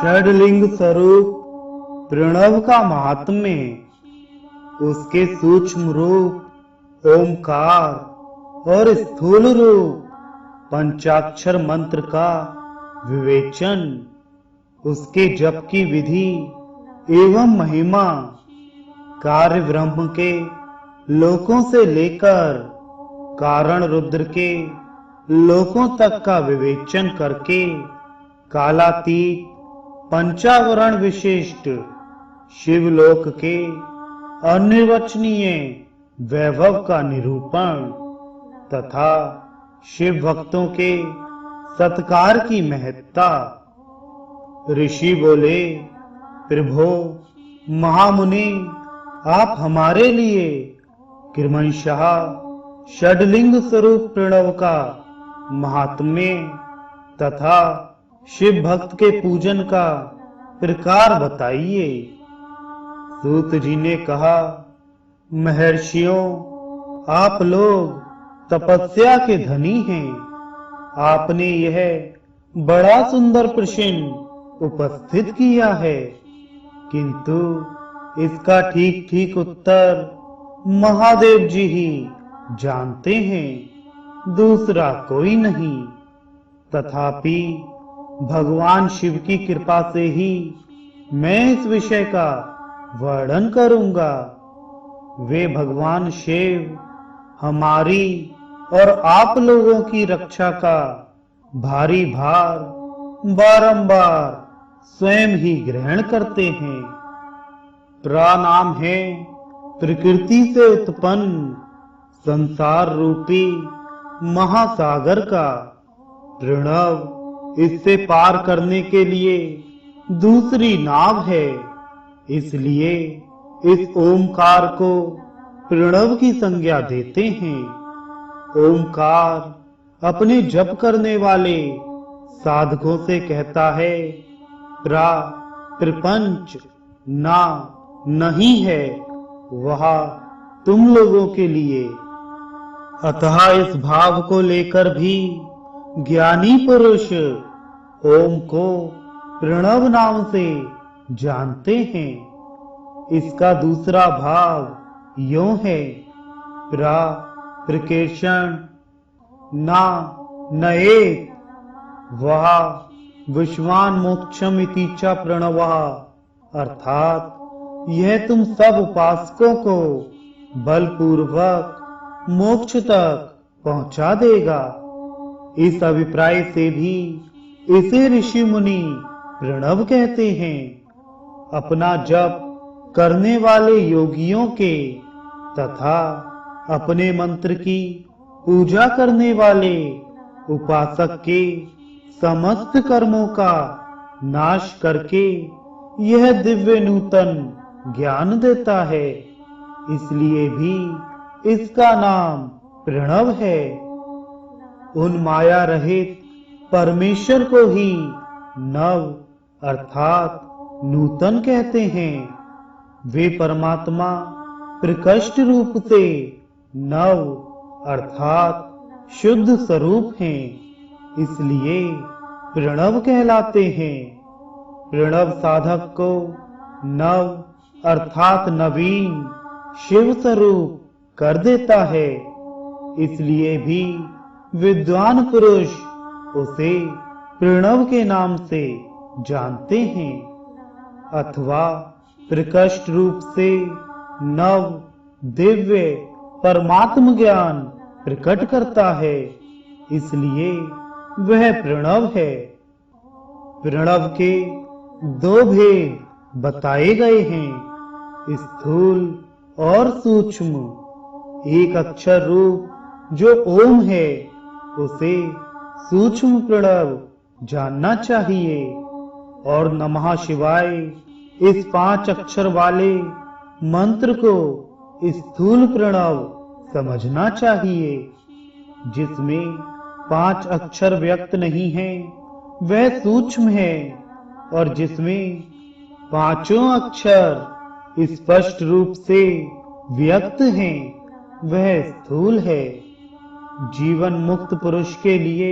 षडलिंग स्वरूप प्रणव का महात्म्य, उसके सूक्ष्म रूप ओमकार और स्थूल रूप पंचाक्षर मंत्र का विवेचन, उसके जप की विधि एवं महिमा, कार्य ब्रह्म के लोकों से लेकर कारण रुद्र के लोकों तक का विवेचन करके कालातीत पंचावरण विशिष्ट शिवलोक के अनिर्वचनीय वैभव का निरूपण तथा शिव भक्तों के सत्कार की महत्ता। ऋषि बोले, प्रभो महामुनि, आप हमारे लिए क्रमशः षडलिंग स्वरूप प्रणव का महात्म्य तथा शिव भक्त के पूजन का प्रकार बताइए। सूत जी ने कहा, महर्षियों, आप लोग तपस्या के धनी हैं। आपने यह बड़ा सुंदर प्रश्न उपस्थित किया है, किंतु इसका ठीक ठीक उत्तर महादेव जी ही जानते हैं, दूसरा कोई नहीं। तथापि भगवान शिव की कृपा से ही मैं इस विषय का वर्णन करूंगा। वे भगवान शिव हमारी और आप लोगों की रक्षा का भारी भार बारंबार स्वयं ही ग्रहण करते हैं। प्रणाम है प्रकृति से उत्पन्न संसार रूपी महासागर का। प्रणव इससे पार करने के लिए दूसरी नाव है, इसलिए इस ओमकार को प्रणव की संज्ञा देते हैं। ओमकार अपने जप करने वाले साधकों से कहता है, प्रपंच ना नहीं है वह तुम लोगों के लिए। अतः इस भाव को लेकर भी ज्ञानी पुरुष ओम को प्रणव नाम से जानते हैं। इसका दूसरा भाव यों है, प्रकेशन ना नएत वह विश्वान मोक्षम इतिचा प्रणवः, अर्थात यह तुम सब उपासकों को बलपूर्वक मोक्ष तक पहुंचा देगा। इस अभिप्राय से भी इसे ऋषि मुनि प्रणव कहते हैं। अपना जप करने वाले योगियों के तथा अपने मंत्र की पूजा करने वाले उपासक के समस्त कर्मों का नाश करके यह दिव्य नूतन ज्ञान देता है, इसलिए भी इसका नाम प्रणव है। उन माया रहित परमेश्वर को ही नव अर्थात नूतन कहते हैं। वे परमात्मा प्रकृष्ट रूप से नव अर्थात शुद्ध स्वरूप हैं, इसलिए प्रणव कहलाते हैं। प्रणव साधक को नव अर्थात नवीन शिव स्वरूप कर देता है, इसलिए भी विद्वान पुरुष उसे प्रणव के नाम से जानते हैं। अथवा प्रकृष्ट रूप से नव दिव्य परमात्म ज्ञान प्रकट करता है, इसलिए वह प्रणव है। प्रणव के दो भेद बताए गए हैं, स्थूल और सूक्ष्म। एक अक्षर रूप जो ओम है उसे सूक्ष्म प्रणव जानना चाहिए, और नमः शिवाय इस 5 अक्षर वाले मंत्र को स्थूल प्रणव समझना चाहिए। जिसमें 5 अक्षर व्यक्त नहीं है वह सूक्ष्म है, और जिसमें 5 अक्षर स्पष्ट रूप से व्यक्त हैं वह स्थूल है। जीवन मुक्त पुरुष के लिए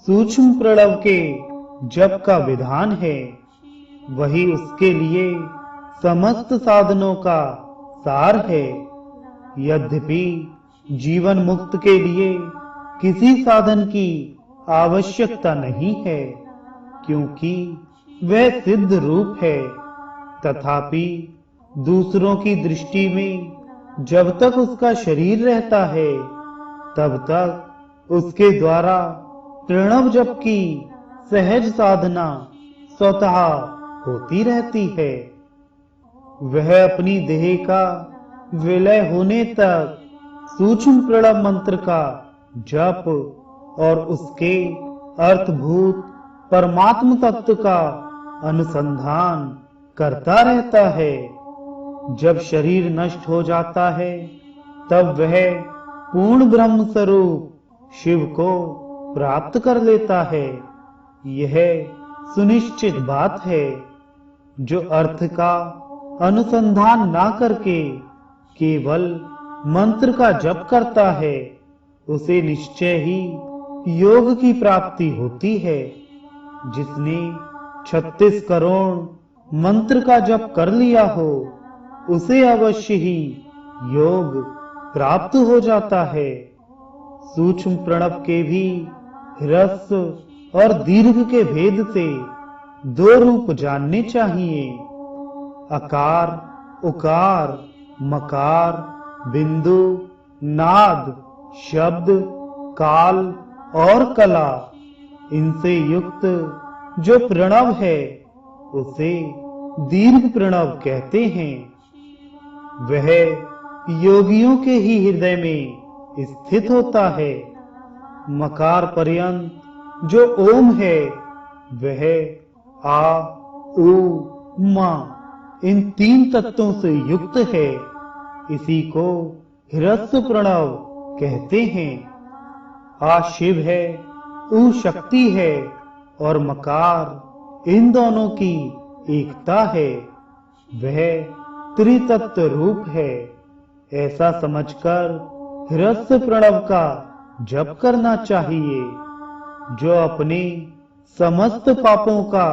सूक्ष्म प्रणव के जप का विधान है, वही उसके लिए समस्त साधनों का सार है। यद्यपि जीवन मुक्त के लिए किसी साधन की आवश्यकता नहीं है, क्योंकि वह सिद्ध रूप है, तथापि दूसरों की दृष्टि में जब तक उसका शरीर रहता है, तब तक उसके द्वारा प्रणव जप की सहज साधना स्वतः होती रहती है। वह अपनी देह का विलय होने तक सूक्ष्म प्रणव मंत्र का जप और उसके अर्थभूत परमात्म तत्व का अनुसंधान करता रहता है। जब शरीर नष्ट हो जाता है, तब वह पूर्ण ब्रह्म स्वरूप शिव को प्राप्त कर लेता है। यह सुनिश्चित बात है। जो अर्थ का अनुसंधान ना करके केवल मंत्र का जप करता है, उसे निश्चय ही योग की प्राप्ति होती है। जिसने 36 करोड़ मंत्र का जप कर लिया हो, उसे अवश्य ही योग प्राप्त हो जाता है। सूक्ष्म प्रणव के भी ह्रस्व और दीर्घ के भेद से 2 रूप जानने चाहिए। अकार, उकार, मकार, बिंदु, नाद, शब्द, काल और कला, इनसे युक्त जो प्रणव है, उसे दीर्घ प्रणव कहते हैं। वह योगियों के ही हृदय में स्थित होता है। मकार पर्यंत जो ओम है, वह आ, उ, मा इन 3 तत्वों से युक्त है। इसी को ह्रस्व प्रणव कहते हैं। आ शिव है, उ शक्ति है और मकार इन दोनों की एकता है। वह त्रितत्व रूप है। ऐसा समझकर ह्रस्व प्रणव का जप करना चाहिए। जो अपने समस्त पापों का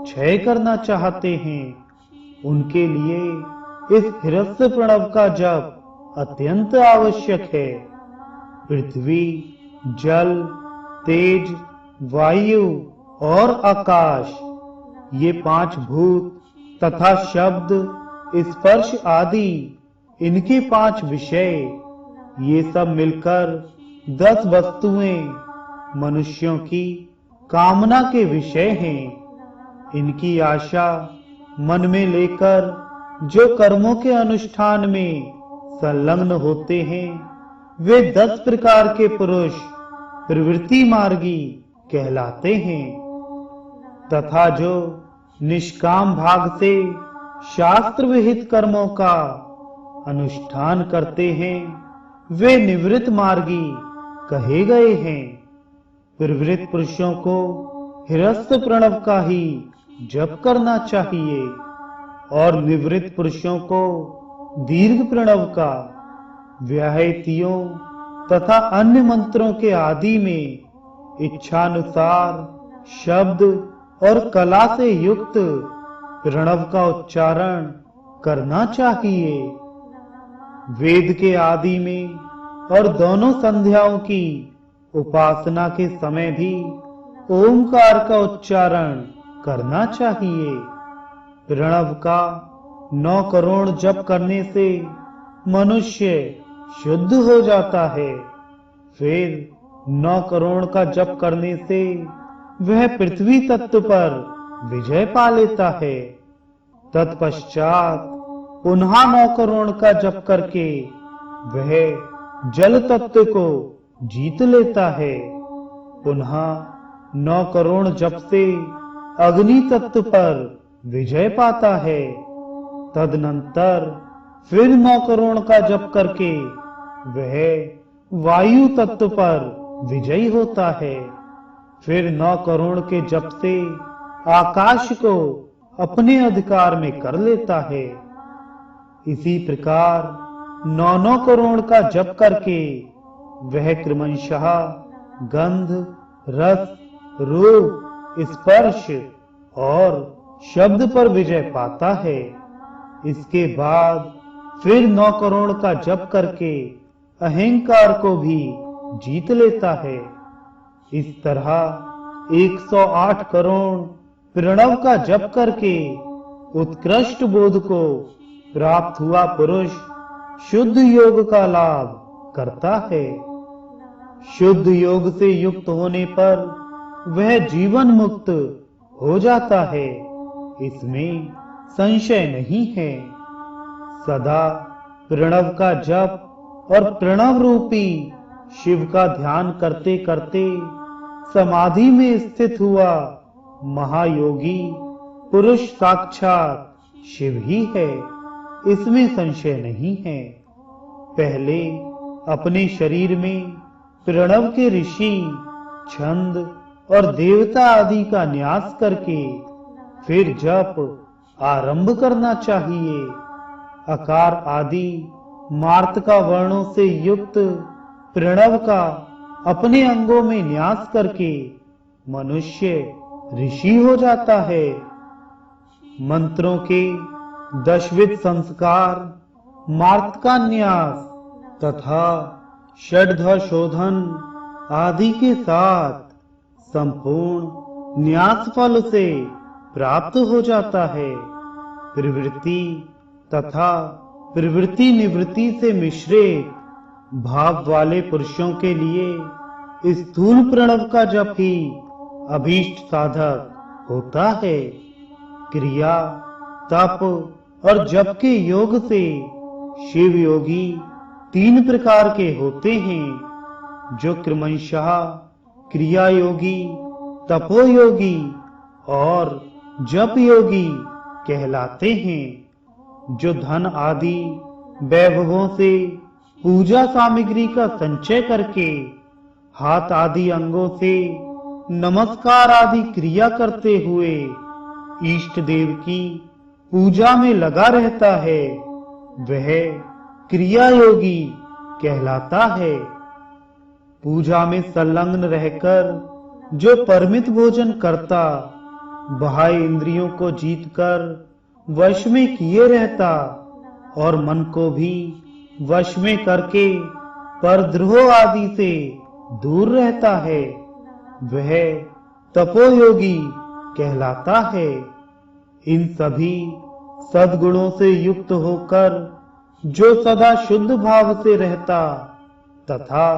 क्षय करना चाहते हैं, उनके लिए इस ह्रस्व प्रणव का जप अत्यंत आवश्यक है। पृथ्वी, जल, तेज, वायु और आकाश, ये 5 भूत तथा शब्द, स्पर्श आदि इनके 5 विषय, ये सब मिलकर 10 वस्तुएं मनुष्यों की कामना के विषय हैं। इनकी आशा मन में लेकर जो कर्मों के अनुष्ठान में संलग्न होते हैं, वे 10 प्रकार के पुरुष प्रवृत्ति मार्गी कहलाते हैं। तथा जो निष्काम भाग से शास्त्र विहित कर्मों का अनुष्ठान करते हैं, वे निवृत्त मार्गी कहे गए हैं। प्रवृत्त पुरुषों को ह्रस्व प्रणव का ही जप करना चाहिए और निवृत्त पुरुषों को दीर्घ प्रणव का। व्याहतियों तथा अन्य मंत्रों के आदि में इच्छानुसार शब्द और कला से युक्त प्रणव का उच्चारण करना चाहिए। वेद के आदि में और दोनों संध्याओं की उपासना के समय भी ओमकार का उच्चारण करना चाहिए। प्रणव का 9 करोड़ जप करने से मनुष्य शुद्ध हो जाता है। फिर 9 करोड़ का जप करने से वह पृथ्वी तत्व पर विजय पा लेता है। तत्पश्चात पुनः 9 करोड़ का जप करके वह जल तत्व को जीत लेता है। पुनः 9 करोड़ जप से अग्नि तत्व पर विजय पाता है। तदनंतर फिर 9 करोड़ का जप करके वह वायु तत्व पर विजयी होता है। फिर 9 करोड़ के जप से आकाश को अपने अधिकार में कर लेता है। इसी प्रकार 9 करोड़ का जप करके वह क्रमशः गंध, रस, रूप, स्पर्श और शब्द पर विजय पाता है। इसके बाद फिर 9 करोड़ का जप करके अहंकार को भी जीत लेता है। इस तरह 108 करोड़ प्रणव का जप करके उत्कृष्ट बोध को प्राप्त हुआ पुरुष शुद्ध योग का लाभ करता है। शुद्ध योग से युक्त होने पर वह जीवन मुक्त हो जाता है, इसमें संशय नहीं है। सदा प्रणव का जप और प्रणव रूपी शिव का ध्यान करते करते समाधि में स्थित हुआ महायोगी पुरुष साक्षात शिव ही है, इसमें संशय नहीं है। पहले अपने शरीर में प्रणव के ऋषि, छंद और देवता आदि का न्यास करके फिर जप आरंभ करना चाहिए। अकार आदि मार्तका वर्णों से युक्त प्रणव का अपने अंगों में न्यास करके मनुष्य ऋषि हो जाता है। मंत्रों के दशविध संस्कार, मार्तका न्यास तथा षड्ध शोधन आदि के साथ संपूर्ण न्यास फल से प्राप्त हो जाता है। प्रवृत्ति तथा प्रवृत्ति निवृत्ति से मिश्रित भाव वाले पुरुषों के लिए स्थूल प्रणव का जप ही अभीष्ट साधक होता है। क्रिया, तप और जप के योग से शिव योगी 3 प्रकार के होते हैं, जो क्रमशः क्रिया योगी, तपो योगी और जप योगी कहलाते हैं। जो धन आदि वैभवों से पूजा सामग्री का संचय करके हाथ आदि अंगों से नमस्कार आदि क्रिया करते हुए इष्ट देव की पूजा में लगा रहता है, वह क्रिया योगी कहलाता है। पूजा में संलग्न रहकर जो परिमित भोजन करता, बाह्य इंद्रियों को जीतकर वश में किए रहता और मन को भी वश में करके परद्रोह आदि से दूर रहता है, वह तपोयोगी कहलाता है। इन सभी सद्गुणों से युक्त होकर जो सदा शुद्ध भाव से रहता तथा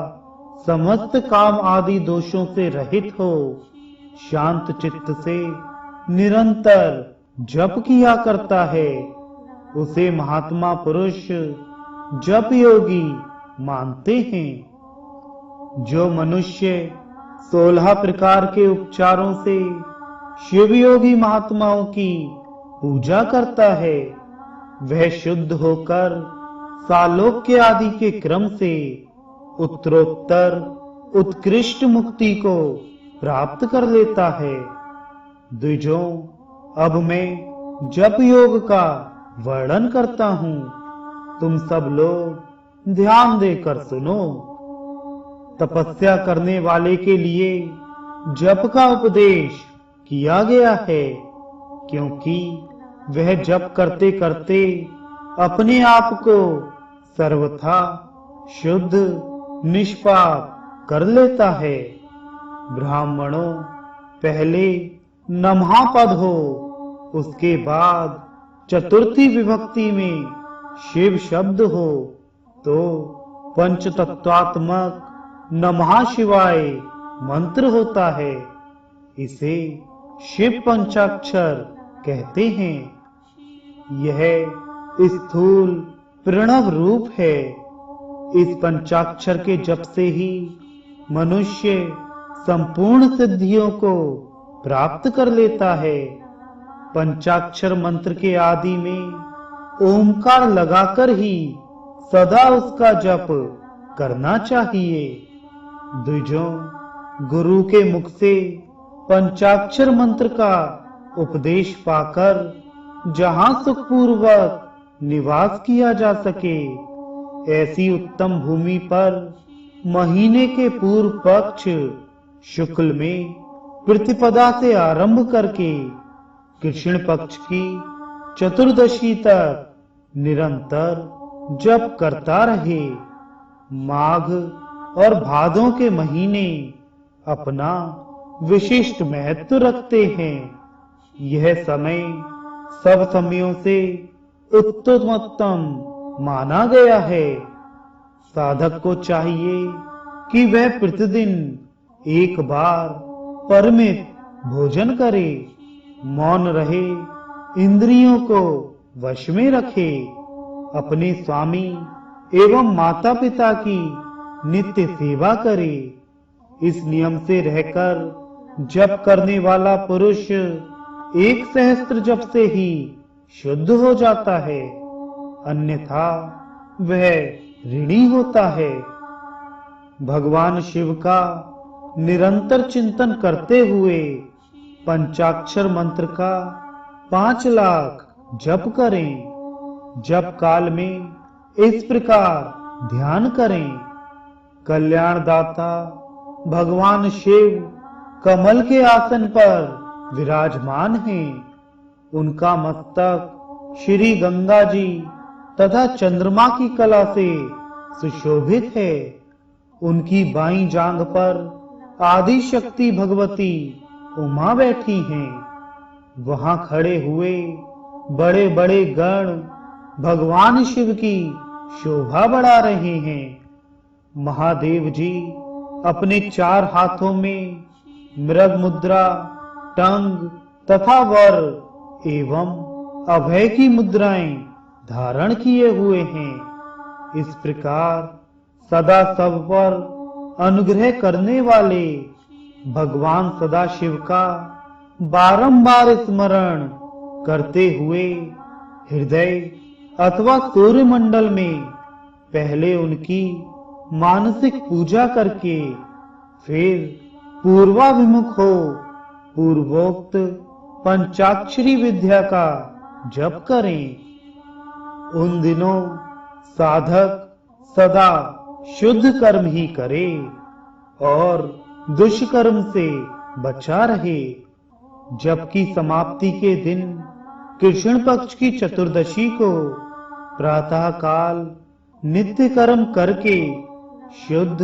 समस्त काम आदि दोषों से रहित हो, शांत चित्त से निरंतर जप किया करता है, उसे महात्मा पुरुष जप योगी मानते हैं। जो मनुष्य 16 प्रकार के उपचारों से शिव योगी महात्माओं की पूजा करता है, वह शुद्ध होकर सालोक्य आदि के क्रम से उत्तरोत्तर उत्कृष्ट मुक्ति को प्राप्त कर लेता है। द्विजों, अब मैं जप योग का वर्णन करता हूँ, तुम सब लोग ध्यान देकर सुनो। तपस्या करने वाले के लिए जप का उपदेश किया गया है, क्योंकि वह जप करते करते अपने आप को सर्वथा शुद्ध निष्पाप कर लेता है। ब्राह्मणों, पहले नमः पद हो, उसके बाद चतुर्थी विभक्ति में शिव शब्द हो, तो पंचतत्वात्मक नमः शिवाय मंत्र होता है। इसे शिव पंचाक्षर कहते हैं। यह स्थूल प्रणव रूप है। इस पंचाक्षर के जप से ही मनुष्य संपूर्ण सिद्धियों को प्राप्त कर लेता है। पंचाक्षर मंत्र के आदि में ओमकार लगाकर ही सदा उसका जप करना चाहिए। द्विजों, गुरु के मुख से पंचाक्षर मंत्र का उपदेश पाकर जहां सुखपूर्वक निवास किया जा सके, ऐसी उत्तम भूमि पर महीने के पूर्व पक्ष शुक्ल में प्रतिपदा से आरंभ करके कृष्ण पक्ष की चतुर्दशी तक निरंतर जप करता रहे। माघ और भादों के महीने अपना विशिष्ट महत्व रखते हैं। यह समय सब समयों से उत्तमोत्तम माना गया है। साधक को चाहिए कि वह प्रतिदिन एक बार परिमित भोजन करे, मौन रहे, इंद्रियों को वश में रखे, अपने स्वामी एवं माता पिता की नित्य सेवा करे। इस नियम से रहकर जप करने वाला पुरुष 1 सहस्त्र जप से ही शुद्ध हो जाता है, अन्यथा वह ऋणी होता है। भगवान शिव का निरंतर चिंतन करते हुए पंचाक्षर मंत्र का 5 लाख जप करें। जप काल में इस प्रकार ध्यान करें। कल्याणदाता भगवान शिव कमल के आसन पर विराजमान हैं। उनका मस्तक श्री गंगा जी तथा चंद्रमा की कला से सुशोभित है। उनकी बाईं जांघ पर आदि शक्ति भगवती उमा बैठी हैं। वहां खड़े हुए बड़े बड़े गण भगवान शिव की शोभा बढ़ा रहे हैं। महादेव जी अपने 4 हाथों में मृग मुद्रा, टंग तथा वर एवं अभय की मुद्राएं धारण किए हुए हैं। इस प्रकार सदा सब पर अनुग्रह करने वाले भगवान सदाशिव का बारंबार स्मरण करते हुए हृदय अथवा सूर्यमंडल में पहले उनकी मानसिक पूजा करके फिर पूर्वाभिमुख हो पूर्वोक्त पंचाक्षरी विद्या का जप करें। उन दिनों साधक सदा शुद्ध कर्म ही करे और दुष्कर्म से बचा रहे। जप की समाप्ति के दिन कृष्ण पक्ष की चतुर्दशी को प्रातः काल नित्य कर्म करके शुद्ध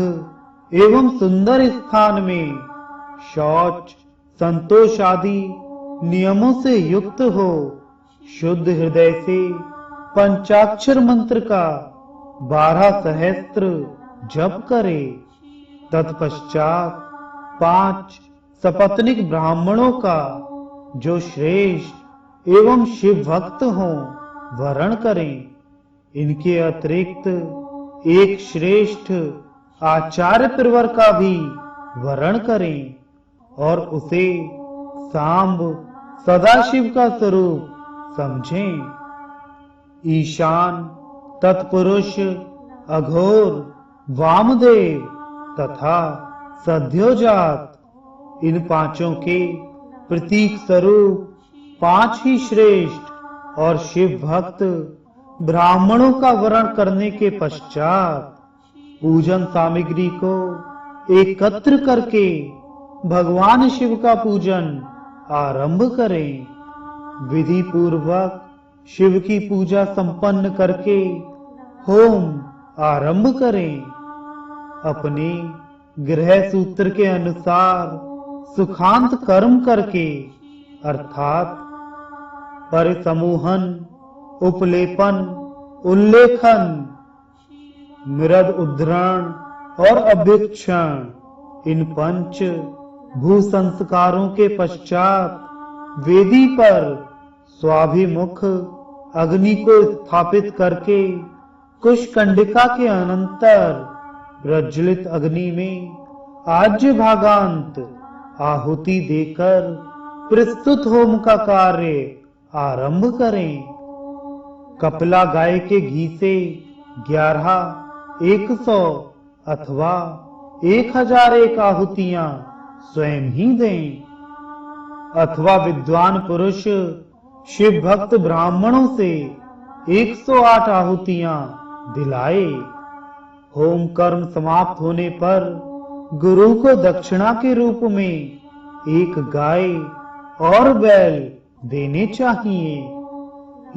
एवं सुंदर स्थान में शौच, संतोष आदि नियमों से युक्त हो शुद्ध हृदय से पंचाक्षर मंत्र का 12 सहस्त्र जप करे। तत्पश्चात 5 सपत्निक ब्राह्मणों का जो श्रेष्ठ एवं शिव भक्त हों वरण करें। इनके अतिरिक्त एक श्रेष्ठ आचार्य प्रवर का भी वरण करें और उसे सांब सदाशिव का स्वरूप समझें। ईशान, तत्पुरुष, अघोर, वामदेव तथा सद्योजात इन 5 के प्रतीक स्वरूप 5 ही श्रेष्ठ और शिव भक्त ब्राह्मणों का वरण करने के पश्चात पूजन सामग्री को एकत्र करके भगवान शिव का पूजन आरंभ करें। विधि पूर्वक शिव की पूजा संपन्न करके होम आरंभ करें। अपने गृह सूत्र के अनुसार सुखांत कर्म करके अर्थात परिसमूहन, उपलेपन, उल्लेखन, मृद उद्धरण और अभ्युक्षण इन 5 भू संस्कारों के पश्चात वेदी पर स्वाभिमुख अग्नि को स्थापित करके कुशकंडिका के अनंतर प्रज्वलित अग्नि में आज्य भागांत आहुति देकर प्रस्तुत होम का कार्य आरंभ करें। कपिला गाय के घी से 11, 100 अथवा 1001 आहुतियां स्वयं ही दें अथवा विद्वान पुरुष शिव भक्त ब्राह्मणों से 108 आहुतियां दिलाए। होम कर्म समाप्त होने पर गुरु को दक्षिणा के रूप में 1 गाय और बैल देने चाहिए।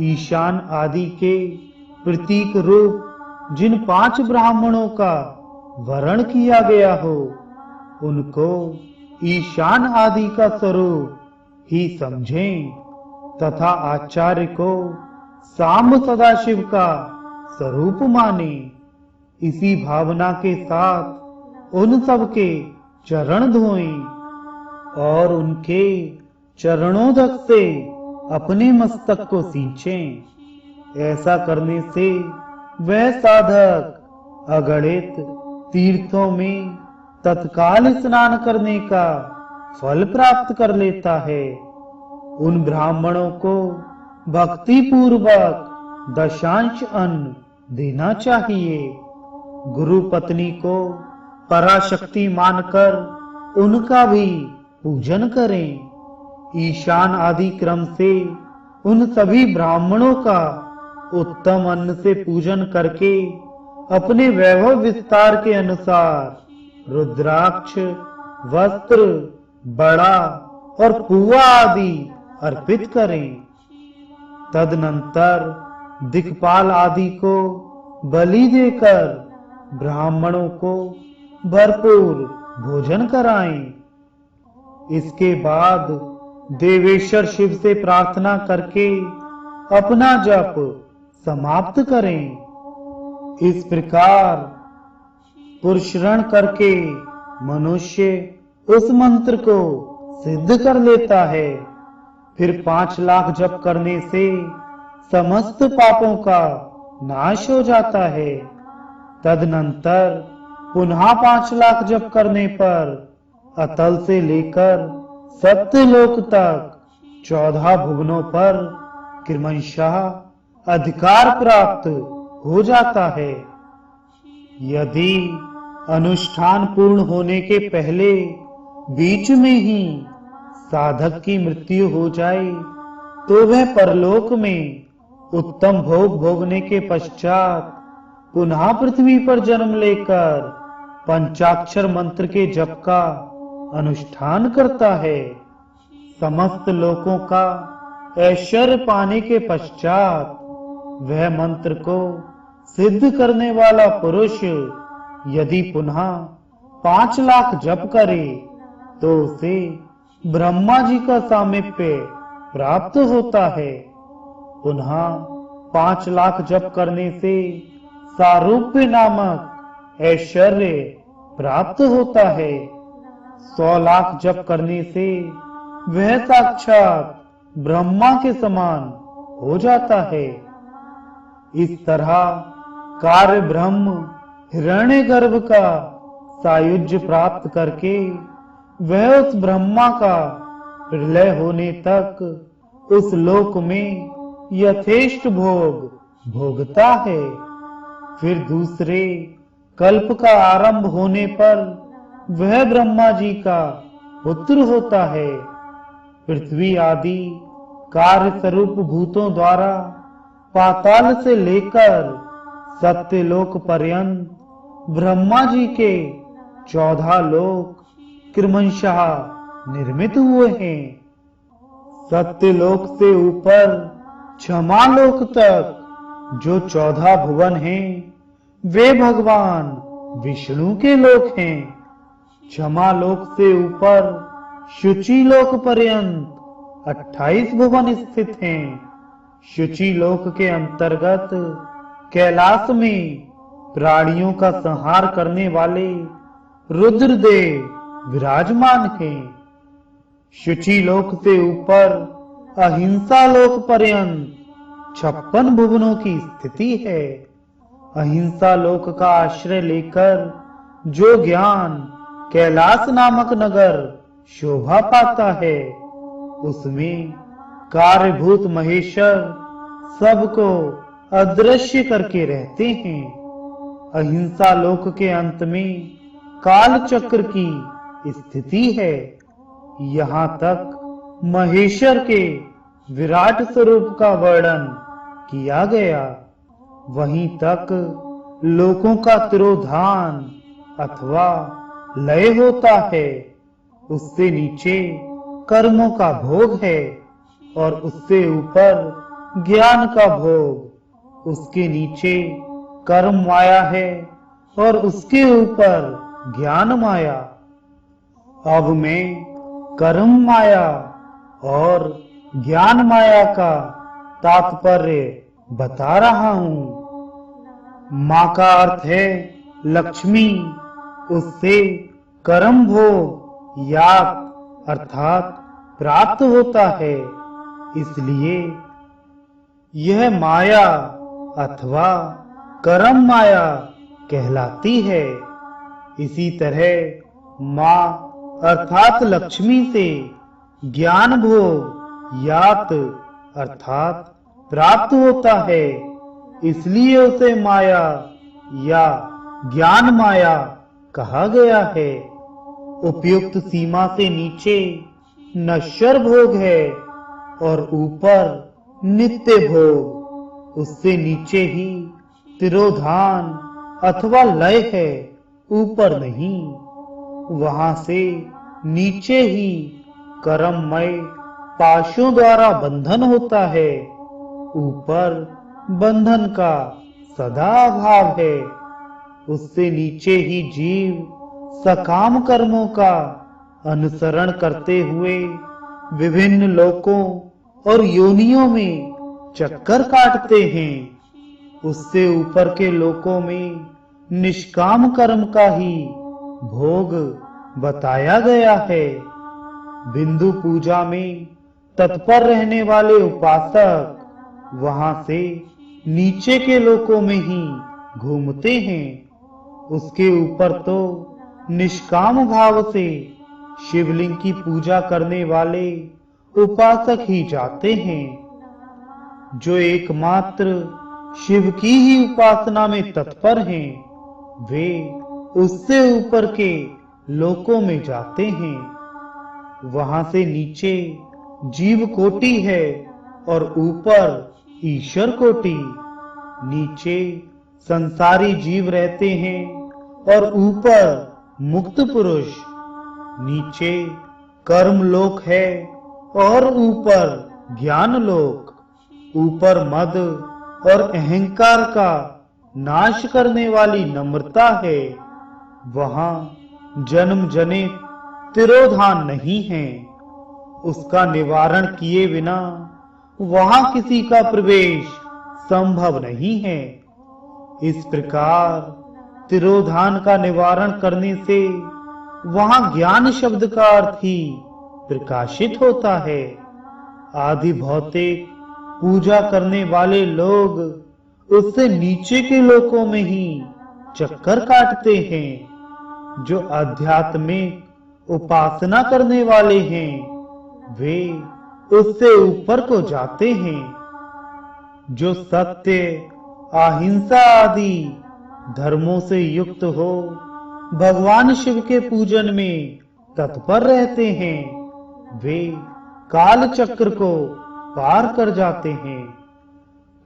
ईशान आदि के प्रतीक रूप जिन 5 ब्राह्मणों का वर्ण किया गया हो, उनको ईशान आदि का स्वरूप ही समझें तथा आचार्य को साम सदाशिव का स्वरूप माने। इसी भावना के साथ उन सब के चरण धोएं और उनके चरणोदक से अपने मस्तक को सींचें। ऐसा करने से वह साधक अगणित तीर्थों में तत्काल स्नान करने का फल प्राप्त कर लेता है। उन ब्राह्मणों को भक्ति पूर्वक दशांश अन्न देना चाहिए। गुरु पत्नी को पराशक्ति मानकर उनका भी पूजन करें। ईशान आदि क्रम से उन सभी ब्राह्मणों का उत्तम अन्न से पूजन करके अपने वैभव विस्तार के अनुसार रुद्राक्ष, वस्त्र, बड़ा और पुआ आदि अर्पित करें। तदनंतर दिक्पाल आदि को बलि देकर ब्राह्मणों को भरपूर भोजन कराएं। इसके बाद देवेश्वर शिव से प्रार्थना करके अपना जप समाप्त करें। इस प्रकार पुरुषरण करके मनुष्य उस मंत्र को सिद्ध कर लेता है। फिर 5 लाख जप करने से समस्त पापों का नाश हो जाता है। तदनंतर पुनः 5 लाख जप करने पर अतल से लेकर सत्यलोक तक 14 भुवनों पर क्रमशः अधिकार प्राप्त हो जाता है। यदि अनुष्ठान पूर्ण होने के पहले बीच में ही साधक की मृत्यु हो जाए तो वह परलोक में उत्तम भोग भोगने के पश्चात पुनः पृथ्वी पर जन्म लेकर पंचाक्षर मंत्र के जप का अनुष्ठान करता है। समस्त लोकों का ऐश्वर्य पाने के पश्चात वह मंत्र को सिद्ध करने वाला पुरुष यदि पुनः 5 लाख जप करे तो उसे ब्रह्मा जी का सामीप्य प्राप्त होता है। पुनः 5 लाख जप करने से सारूप्य नामक ऐश्वर्य प्राप्त होता है। 100 लाख जप करने से वह साक्षात ब्रह्मा के समान हो जाता है। इस तरह कार्य ब्रह्म हिरण्यगर्भ का सायुज्य प्राप्त करके वह उस ब्रह्मा का प्रलय होने तक उस लोक में यथेष्ट भोग भोगता है। फिर दूसरे कल्प का आरंभ होने पर वह ब्रह्मा जी का पुत्र होता है। पृथ्वी आदि कार्य स्वरूप भूतों द्वारा पाताल से लेकर सत्यलोक पर्यंत ब्रह्मा जी के 14 लोक क्रमशः निर्मित हुए हैं। सत्यलोक से ऊपर क्षमा लोक तक जो 14 भुवन हैं वे भगवान विष्णु के लोक हैं। क्षमा लोक से ऊपर शुचि लोक पर्यंत 28 भुवन स्थित हैं। शुचि लोक के अंतर्गत कैलाश में प्राणियों का संहार करने वाले रुद्रदेव विराजमान हैं। शुचि लोक से ऊपर अहिंसा लोक पर्यंत 56 भुवनों की स्थिति है। अहिंसा लोक का आश्रय लेकर जो ज्ञान कैलाश नामक नगर शोभा पाता है उसमें कार्यभूत महेश्वर सबको अदृश्य करके रहते हैं। अहिंसा लोक के अंत में काल चक्र की स्थिति है। यहाँ तक महेश्वर के विराट स्वरूप का वर्णन किया गया। वहीं तक लोकों का तिरोधान अथवा लय होता है। उससे नीचे कर्मों का भोग है। और उससे ऊपर ज्ञान का भोग। उसके नीचे कर्म माया है और उसके ऊपर ज्ञान माया। अब मैं कर्म माया और ज्ञान माया का तात्पर्य बता रहा हूं। मां का अर्थ है लक्ष्मी, उससे कर्म भोग याग अर्थात प्राप्त होता है, इसलिए यह माया अथवा कर्म माया कहलाती है। इसी तरह मां अर्थात लक्ष्मी से ज्ञान भोग यात अर्थात प्राप्त होता है, इसलिए उसे माया या ज्ञान माया कहा गया है। उपयुक्त सीमा से नीचे नश्वर भोग है और ऊपर नित्य भोग। उससे नीचे ही तिरोधान अथवा लय है, ऊपर नहीं। वहां से नीचे ही कर्ममय पाशों द्वारा बंधन होता है, ऊपर बंधन का सदा अभाव है। उससे नीचे ही जीव सकाम कर्मों का अनुसरण करते हुए विभिन्न लोकों और योनियों में चक्कर काटते हैं। उससे ऊपर के लोकों में निष्काम कर्म का ही भोग बताया गया है। बिंदु पूजा में तत्पर रहने वाले उपासक वहां से नीचे के लोकों में ही घूमते हैं। उसके ऊपर तो निष्काम भाव से शिवलिंग की पूजा करने वाले उपासक ही जाते हैं। जो एकमात्र शिव की ही उपासना में तत्पर हैं, वे उससे ऊपर के लोकों में जाते हैं। वहां से नीचे जीव कोटि है और ऊपर ईश्वर कोटि। नीचे संसारी जीव रहते हैं और ऊपर मुक्त पुरुष। नीचे कर्म लोक है और ऊपर ज्ञान लोक। ऊपर मद और अहंकार का नाश करने वाली नम्रता है। वहां जन्म जनित तिरोधान नहीं है। उसका निवारण किए बिना वहां किसी का प्रवेश संभव नहीं है। इस प्रकार तिरोधान का निवारण करने से वहां ज्ञान शब्द का अर्थ ही प्रकाशित होता है। आदि भौतिक पूजा करने वाले लोग उससे नीचे के लोकों में ही चक्कर काटते हैं। जो आध्यात्मिक उपासना करने वाले हैं, वे उससे ऊपर को जाते हैं। जो सत्य अहिंसा आदि धर्मों से युक्त हो भगवान शिव के पूजन में तत्पर रहते हैं, वे काल चक्र को पार कर जाते हैं।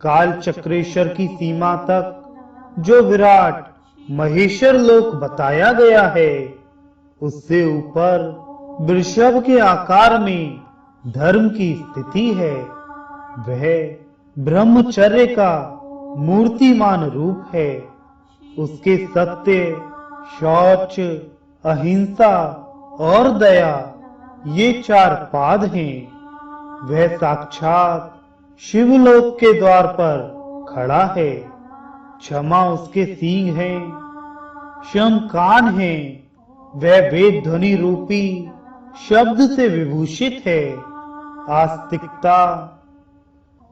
काल चक्रेश्वर की सीमा तक जो विराट महेश्वर लोक बताया गया है, उससे ऊपर वृषभ के आकार में धर्म की स्थिति है। वह ब्रह्मचर्य का मूर्तिमान रूप है। उसके सत्य, शौच, अहिंसा और दया ये 4 पाद हैं। वह साक्षात शिवलोक के द्वार पर खड़ा है। क्षमा उसके सींग हैं, शम कान हैं। वह वेद ध्वनि रूपी शब्द से विभूषित है। आस्तिकता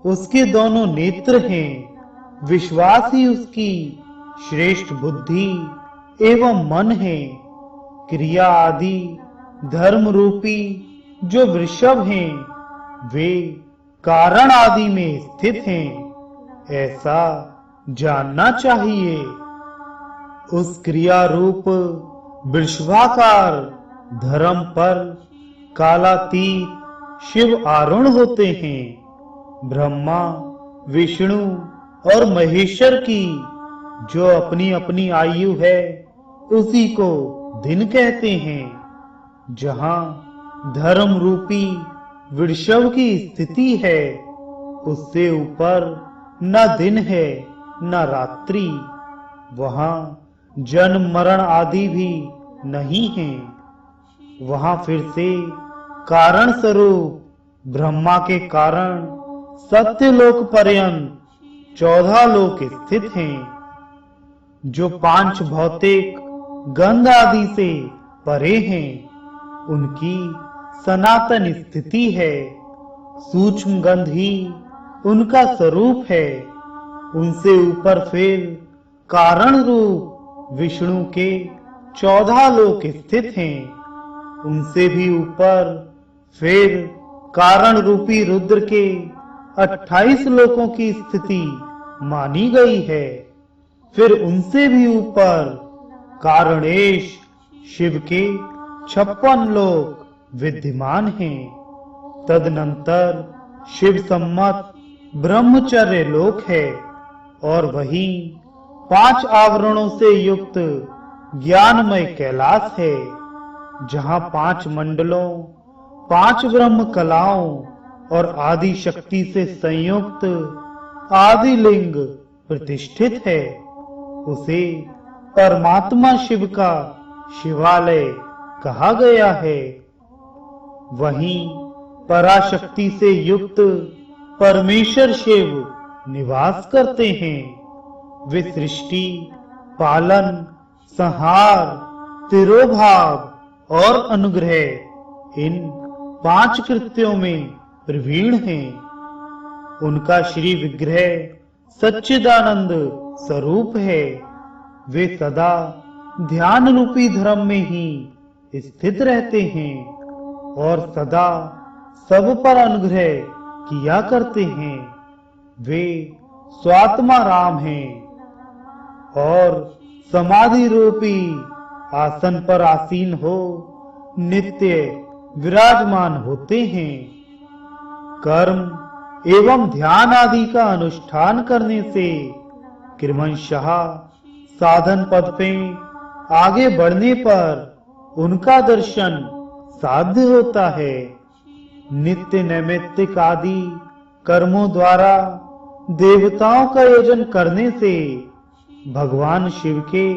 उसके दोनों नेत्र हैं। विश्वास ही उसकी श्रेष्ठ बुद्धि एवं मन है। क्रिया आदि धर्म रूपी जो वृषभ हैं, वे कारण आदि में स्थित हैं, ऐसा जानना चाहिए। उस क्रिया रूप वृषभाकार धर्म पर कालातीत शिव आरूढ़ होते हैं। ब्रह्मा, विष्णु और महेश्वर की जो अपनी अपनी आयु है, उसी को दिन कहते हैं। जहां धर्म रूपी वृषभ की स्थिति है, उससे ऊपर न दिन है न रात्रि। वहां जन्म मरण आदि भी नहीं है। वहां फिर से कारण स्वरूप ब्रह्मा के कारण सत्यलोक पर्यंत 14 लोक स्थित हैं, जो 5 भौतिक गंध आदि से परे हैं। उनकी सनातन स्थिति है। सूक्ष्म गंध ही उनका स्वरूप है। उनसे ऊपर फिर कारण रूप विष्णु के 14 लोक स्थित हैं। उनसे भी ऊपर फिर कारण रूपी रुद्र के 28 लोकों की स्थिति मानी गई है। फिर उनसे भी ऊपर कारणेश शिव के 56 लोक विद्यमान हैं। तदनंतर शिव सम्मत ब्रह्मचर्य लोक है और वही 5 आवरणों से युक्त ज्ञानमय कैलाश है, जहां 5 मंडलों, 5 ब्रह्म कलाओं और आदि शक्ति से संयुक्त आदि लिंग प्रतिष्ठित है। उसे परमात्मा शिव का शिवालय कहा गया है। वहीं पराशक्ति से युक्त परमेश्वर शिव निवास करते हैं। वे सृष्टि, पालन, संहार, तिरोभाव और अनुग्रह इन 5 कृत्यों में प्रवीण हैं। उनका श्री विग्रह सच्चिदानंद स्वरूप है। वे सदा ध्यान रूपी धर्म में ही स्थित रहते हैं और सदा सब पर अनुग्रह किया करते हैं। वे स्वात्मा राम हैं और समाधि रूपी आसन पर आसीन हो नित्य विराजमान होते हैं। कर्म एवं ध्यान आदि का अनुष्ठान करने से क्रमशः साधन पद पे आगे बढ़ने पर उनका दर्शन साध्य होता है। नित्य नैमित्तिक आदि कर्मों द्वारा देवताओं का योजन करने से भगवान शिव के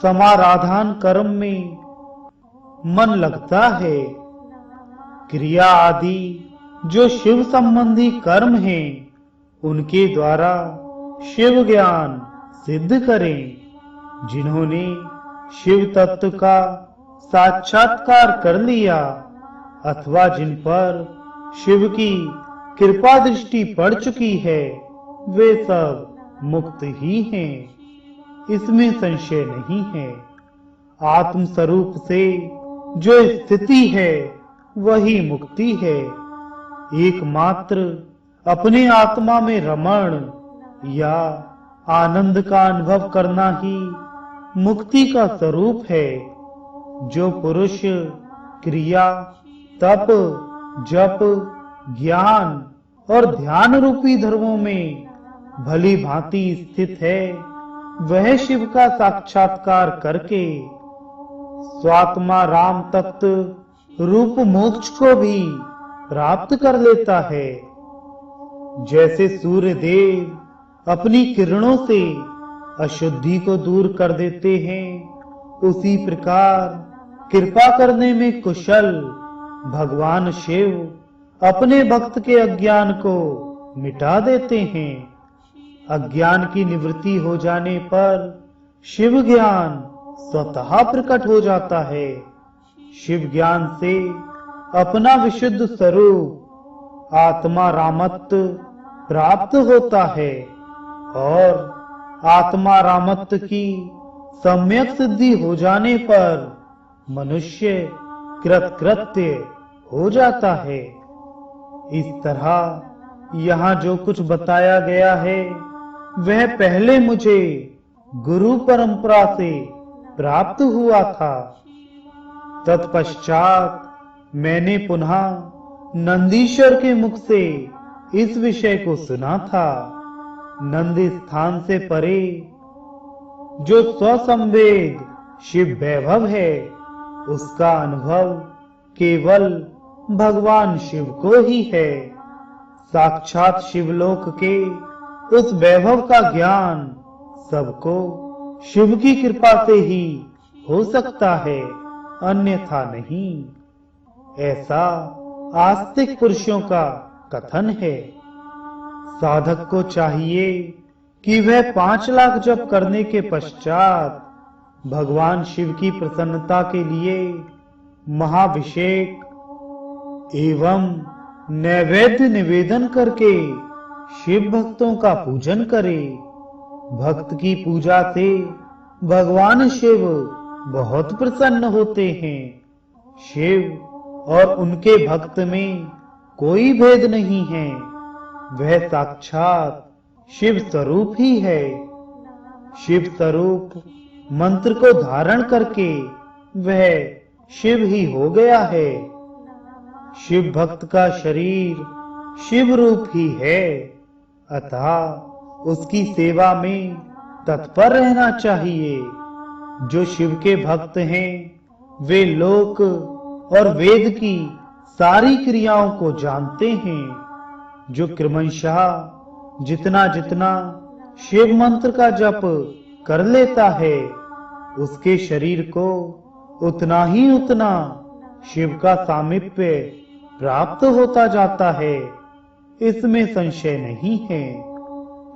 समाराधन कर्म में मन लगता है। क्रिया आदि जो शिव संबंधी कर्म हैं, उनके द्वारा शिव ज्ञान सिद्ध करें। जिन्होंने शिव तत्व का साक्षात्कार कर लिया अथवा जिन पर शिव की कृपा दृष्टि पड़ चुकी है, वे सब मुक्त ही हैं, इसमें संशय नहीं है। आत्म स्वरूप से जो स्थिति है वही मुक्ति है। एकमात्र अपने आत्मा में रमण या आनंद का अनुभव करना ही मुक्ति का स्वरूप है। जो पुरुष क्रिया, तप, जप, ज्ञान और ध्यान रूपी धर्मों में भली भांति स्थित है, वह शिव का साक्षात्कार करके स्वात्मा राम तत्व रूप मोक्ष को भी प्राप्त कर लेता है। जैसे सूर्य देव अपनी किरणों से अशुद्धि को दूर कर देते हैं, उसी प्रकार कृपा करने में कुशल भगवान शिव अपने भक्त के अज्ञान को मिटा देते हैं। अज्ञान की निवृत्ति हो जाने पर शिव ज्ञान स्वतः प्रकट हो जाता है। शिव ज्ञान से अपना विशुद्ध स्वरूप आत्मा रामत्व प्राप्त होता है और आत्मा रामत्व की सम्यक सिद्धि हो जाने पर मनुष्य कृतकृत्य हो जाता है। इस तरह यहाँ जो कुछ बताया गया है वह पहले मुझे गुरु परंपरा से प्राप्त हुआ था। तत्पश्चात मैंने पुनः नंदीश्वर के मुख से इस विषय को सुना था। नंदी स्थान से परे जो स्वसंवेद शिव वैभव है, उसका अनुभव केवल भगवान शिव को ही है। साक्षात शिवलोक के उस वैभव का ज्ञान सबको शिव की कृपा से ही हो सकता है, अन्यथा नहीं। ऐसा आस्तिक पुरुषों का कथन है। साधक को चाहिए कि वह 5 लाख जप करने के पश्चात भगवान शिव की प्रसन्नता के लिए महाभिषेक एवं नैवेद्य निवेदन करके शिव भक्तों का पूजन करे। भक्त की पूजा से भगवान शिव बहुत प्रसन्न होते हैं। शिव और उनके भक्त में कोई भेद नहीं है, वह साक्षात शिव स्वरूप ही है। शिव स्वरूप मंत्र को धारण करके वह शिव ही हो गया है। शिव भक्त का शरीर शिव रूप ही है, अतः उसकी सेवा में तत्पर रहना चाहिए। जो शिव के भक्त हैं वे लोक और वेद की सारी क्रियाओं को जानते हैं। जो क्रमशः जितना जितना शिव मंत्र का जप कर लेता है, उसके शरीर को उतना ही उतना शिव का सामीप्य प्राप्त होता जाता है, इसमें संशय नहीं है।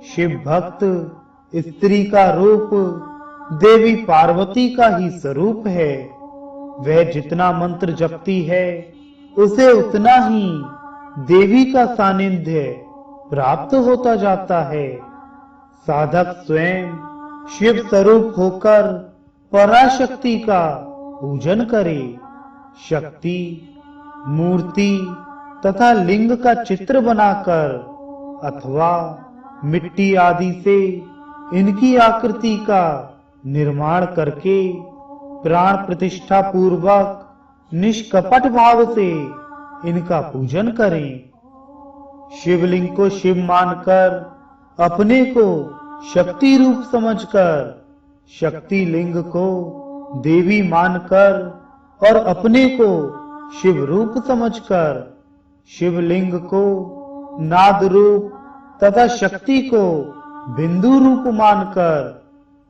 शिव भक्त स्त्री का रूप देवी पार्वती का ही स्वरूप है। वह जितना मंत्र जपती है उसे उतना ही देवी का सानिध्य प्राप्त होता जाता है। साधक स्वयं शिव स्वरूप होकर पराशक्ति का पूजन करे। शक्ति मूर्ति तथा लिंग का चित्र बनाकर अथवा मिट्टी आदि से इनकी आकृति का निर्माण करके प्राण प्रतिष्ठा पूर्वक निष्कपट भाव से इनका पूजन करें। शिवलिंग को शिव मानकर अपने को शक्ति रूप समझकर, शक्ति लिंग को देवी मानकर और अपने को शिव रूप समझकर, शिवलिंग को नाद रूप तथा शक्ति को बिंदु रूप मानकर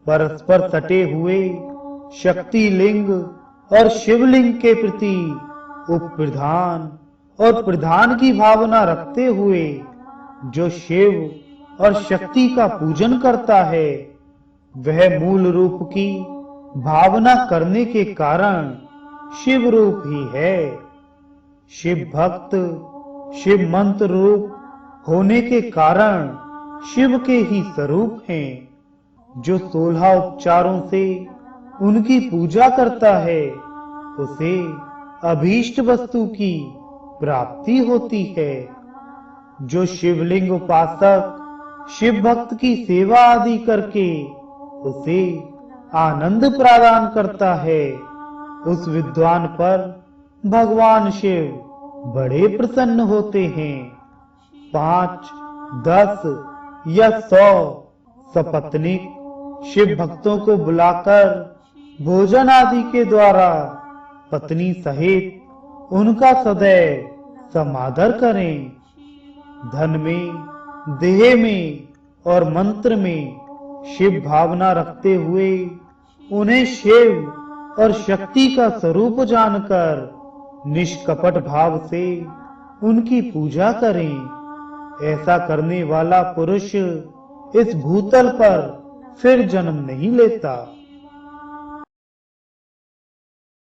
परस्पर सटे हुए शक्ति लिंग और शिवलिंग के प्रति उपप्रधान और प्रधान की भावना रखते हुए जो शिव और शक्ति का पूजन करता है, वह मूल रूप की भावना करने के कारण शिव रूप ही है। शिव भक्त शिव मंत्र रूप होने के कारण शिव के ही स्वरूप हैं। जो 16 उपचारों से उनकी पूजा करता है, उसे अभीष्ट वस्तु की प्राप्ति होती है। जो शिवलिंग उपासक शिव भक्त की सेवा आदि करके उसे आनंद प्रदान करता है, उस विद्वान पर भगवान शिव बड़े प्रसन्न होते हैं। 5, 10 या 100 सपत्नीक शिव भक्तों को बुलाकर भोजन आदि के द्वारा पत्नी सहित उनका सदैव समादर करें। धन में, देह में और मंत्र में शिव भावना रखते हुए उन्हें शिव और शक्ति का स्वरूप जानकर निष्कपट भाव से उनकी पूजा करें। ऐसा करने वाला पुरुष इस भूतल पर फिर जन्म नहीं लेता।